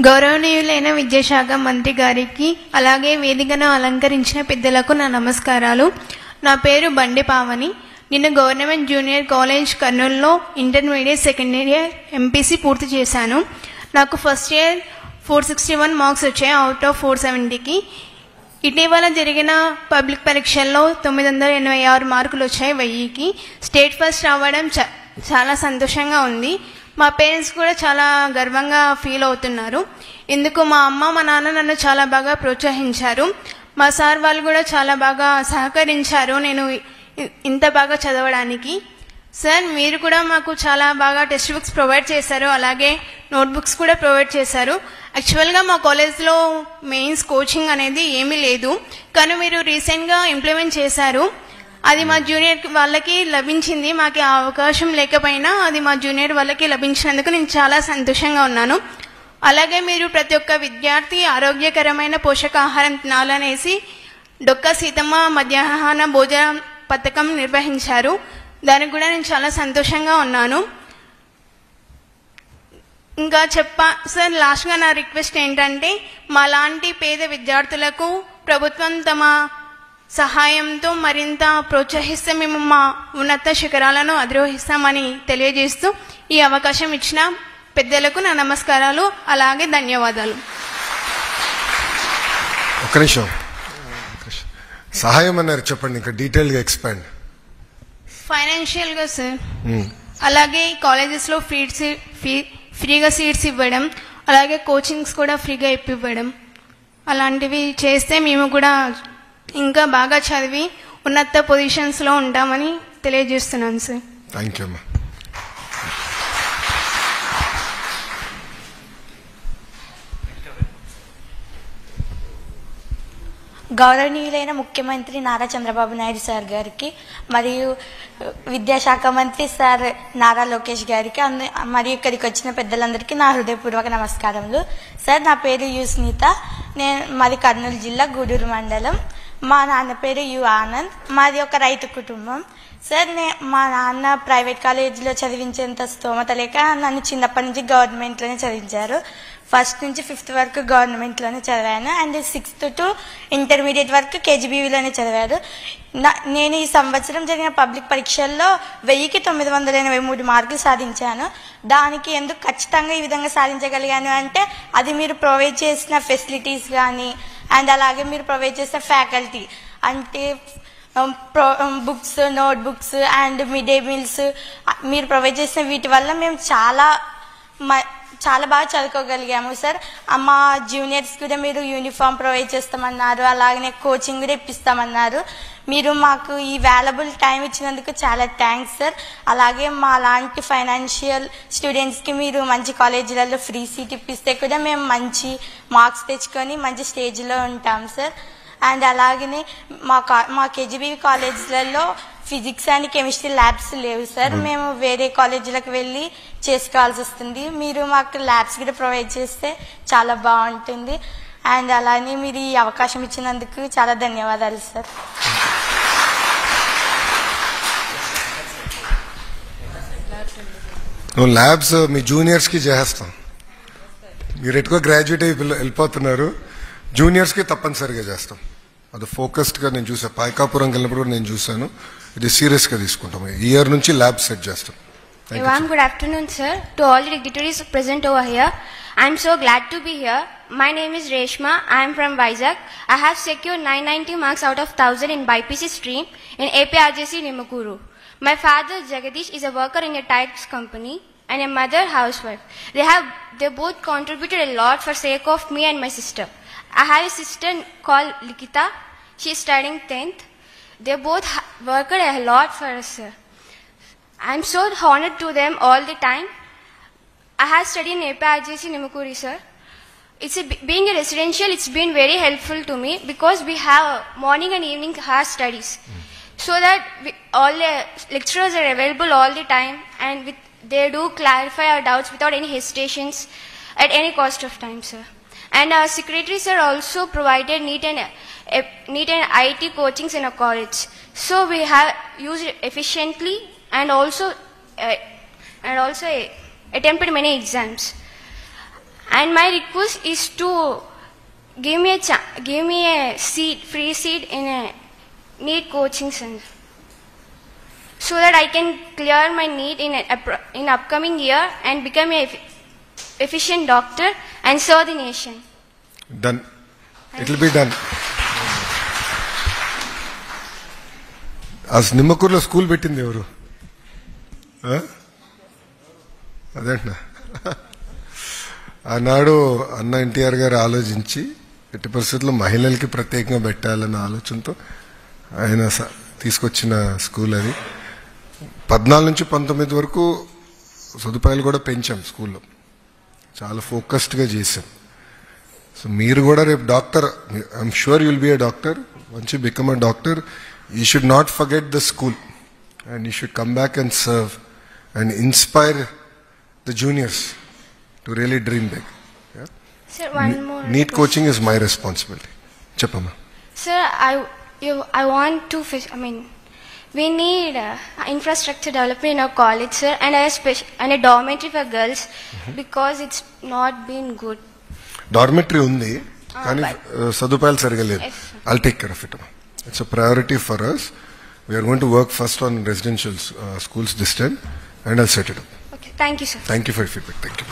గౌరవనీయులైన విద్యాశాఖ మంత్రి గారికి అలాగే వేదికను అలంకరించిన పెద్దలకు నా నమస్కారాలు. నా పేరు బండి పావని. నిన్న గవర్నమెంట్ జూనియర్ కాలేజ్ కర్నూలులో ఇంటర్మీడియట్ సెకండ్ ఇయర్ ఎంపీసీ పూర్తి చేశాను. నాకు ఫస్ట్ ఇయర్ 461 మార్క్స్ వచ్చాయి అవుట్ ఆఫ్ 470కి. ఇటీవల జరిగిన పబ్లిక్ పరీక్షల్లో 986 మార్కులు వచ్చాయి 1000కి. స్టేట్ ఫస్ట్ రావడం చాలా సంతోషంగా ఉంది. మా పేరెంట్స్ కూడా చాలా గర్వంగా ఫీల్ అవుతున్నారు. ఇందుకు మా అమ్మ మా నాన్న నన్ను చాలా బాగా ప్రోత్సహించారు. మా సార్ వాళ్ళు కూడా చాలా బాగా సహకరించారు నేను ఇంత బాగా చదవడానికి. సార్ మీరు కూడా మాకు చాలా బాగా టెక్స్ట్ బుక్స్ ప్రొవైడ్ చేశారు, అలాగే నోట్బుక్స్ కూడా ప్రొవైడ్ చేశారు. యాక్చువల్గా మా కాలేజ్లో మెయిన్స్ కోచింగ్ అనేది ఏమీ లేదు, కానీ మీరు రీసెంట్గా ఇంప్లిమెంట్ చేశారు. అది మా జూనియర్ వాళ్ళకి లభించింది. మాకు ఆ అవకాశం లేకపోయినా అది మా జూనియర్ వాళ్ళకి లభించినందుకు నేను చాలా సంతోషంగా ఉన్నాను. అలాగే మీరు ప్రతి ఒక్క విద్యార్థి ఆరోగ్యకరమైన పోషకాహారం తినాలనేసి డొక్క సీతమ్మ మధ్యాహ్న భోజన పథకం నిర్వహించారు. దానికి కూడా నేను చాలా సంతోషంగా ఉన్నాను. ఇంకా సార్ లాస్ట్గా నా రిక్వెస్ట్ ఏంటంటే, మా లాంటి పేద విద్యార్థులకు ప్రభుత్వం తమ సహాయంతో మరింత ప్రోత్సహిస్తే మేము మా ఉన్నత శిఖరాలను అధిరోహిస్తామని తెలియజేస్తూ ఈ అవకాశం ఇచ్చిన పెద్దలకు నా నమస్కారాలు, అలాగే ధన్యవాదాలు. ఒక్క నిమిషం, సహాయం అన్నారు, చెప్పండి ఇంకా డీటెయిల్గా ఎక్స్పాండ్. ఫైనాన్షియల్గా సార్, అలాగే కాలేజెస్లో ఫ్రీగా సీట్స్ ఇవ్వడం, అలాగే కోచింగ్స్ కూడా ఫ్రీగా ఇప్పివ్వడం, అలాంటివి చేస్తే మేము కూడా ఇంకా బాగా చదివి ఉన్నత పొజిషన్స్లో ఉంటామని తెలియజేస్తున్నాను సార్. థ్యాంక్ యూ అమ్మా. గౌరవనీయులైన ముఖ్యమంత్రి నారా చంద్రబాబు నాయుడు సార్ గారికి మరియు విద్యాశాఖ మంత్రి సార్ నారా లోకేష్ గారికి మరియు ఇక్కడికి వచ్చిన పెద్దలందరికీ నా హృదయపూర్వక నమస్కారములు. సార్, నా పేరు యు స్మిత. మాది కర్నూలు జిల్లా గూడూరు మండలం. మా నాన్న పేరు యు ఆనంద్. మాది ఒక రైతు కుటుంబం. సార్, మా నాన్న ప్రైవేట్ కాలేజీలో చదివించేంత స్తోమత లేక నన్ను చిన్నప్పటి నుంచి గవర్నమెంట్లోనే చదివించారు. ఫస్ట్ నుంచి 5th వరకు గవర్నమెంట్లోనే చదివాను, అండ్ 6th to ఇంటర్మీడియట్ వరకు కేజీబీవీలోనే చదివారు. నేను ఈ సంవత్సరం జరిగిన పబ్లిక్ పరీక్షల్లో 1000కి 983 మార్కులు సాధించాను. దానికి ఎందుకు ఖచ్చితంగా ఈ విధంగా సాధించగలిగాను అంటే, అది మీరు ప్రొవైడ్ చేసిన ఫెసిలిటీస్ కానీ, అండ్ అలాగే మీరు ప్రొవైడ్ చేసిన ఫ్యాకల్టీ, అంటే books, notebooks and mid day meals మీరు ప్రొవైడ్ చేసిన వీటి వల్ల మేము చాలా బాగా చదువుకోగలిగాము సార్. మా జూనియర్స్ కూడా మీరు యూనిఫామ్ ప్రొవైడ్ చేస్తామన్నారు, అలాగనే కోచింగ్ కూడా ఇప్పిస్తామన్నారు. మీరు మాకు ఈ వాల్యుబుల్ టైం ఇచ్చినందుకు చాలా థ్యాంక్స్ సార్. అలాగే మా లాంటి ఫైనాన్షియల్ స్టూడెంట్స్కి మీరు మంచి కాలేజీలలో ఫ్రీ సీట్ ఇప్పిస్తే కూడా మేము మంచి మార్క్స్ తెచ్చుకొని మంచి స్టేజ్లో ఉంటాం సార్. అండ్ అలాగనే మా కేజీబీవీ కాలేజీలలో ఫిజిక్స్ అండ్ కెమిస్ట్రీ ల్యాబ్స్ లేవు సార్. మేము వేరే కాలేజీలకు వెళ్ళి చేసుకోవాల్సి వస్తుంది. మీరు మాకు ల్యాబ్స్ కూడా ప్రొవైడ్ చేస్తే చాలా బాగుంటుంది. అండ్ అలానే మీరు ఈ అవకాశం ఇచ్చినందుకు చాలా ధన్యవాదాలు సార్. ల్యాబ్స్ మీ జూనియర్స్కి చేస్తాం. మీరు ఎక్కువ గ్రాడ్యుయేట్ అయి వెళ్ళిపోతున్నారు, జూనియర్స్కి తప్పనిసరిగా చేస్తాం. అది ఫోకస్డ్గా నేను చూసాను. పాయకాపురం వెళ్ళినప్పుడు కూడా నేను చూశాను. ఇది సీరియస్గా తీసుకుంటాం. ఈ ఇయర్ నుంచి ల్యాబ్ సెట్ చేస్తాం. Good afternoon, sir. To all the dignitaries present over here, I am so glad to be here. My name is Reshma. I am from Vizag. I have secured 990 marks out of 1000 in BPC stream in APRJC Nimakuru. My father Jagadish is a worker in a tiles company and a mother housewife. They both contributed a lot for sake of me and my sister. I have a sister called Likita. She is studying 10th. They both worked a lot for us, sir. I am so honored to them all the time. I have studied in APRJC Nimakuri, sir. Being a residential, it's been very helpful to me because we have morning and evening hour studies. So that all the lecturers are available all the time, and they do clarify our doubts without any hesitations at any cost of time, sir. And our secretaries are also provided NEET and IT coachings in our college. So we have used it efficiently and also attempted many exams. And my request is to give me a seat, free seat in a NEET coaching center, so that I can clear my NEET in upcoming year and become a efficient doctor and serve the nation. Done. It will be done. నిమ్మకూరులో school పెట్టింది ఎవరు? అదేంటా ఆనాడు అన్న ఎన్టీఆర్ గారు ఆలోచించి ఎట్టి పరిస్థితుల్లో మహిళలకి ప్రత్యేకంగా పెట్టాలన్న ఆలోచనతో ఆయన తీసుకొచ్చిన స్కూల్ అది. 14 నుంచి 19 వరకు సదుపాయాలు కూడా పెంచాం స్కూల్లో, చాలా ఫోకస్డ్గా చేసాం. సో మీరు కూడా రేపు doctor, I'm sure you'll be A doctor. Once you become a doctor, you should not forget the school and you should come back and serve and inspire the juniors to really dream big. Yeah? Sir, one more NEET request. coaching is my responsibility. Cheppama. Sir, I want to, we need infrastructure development in our college, sir, and a dormitory for girls, because it's not been good. Dormitory undi కానీ సదుపాయాలు సరిగా లేదు. Yes, sir. I'll take care of it. It's a priority for us. We are going to work first on residential schools this time and I'll set it up. Okay, thank you, sir. Thank you for your feedback. Thank you.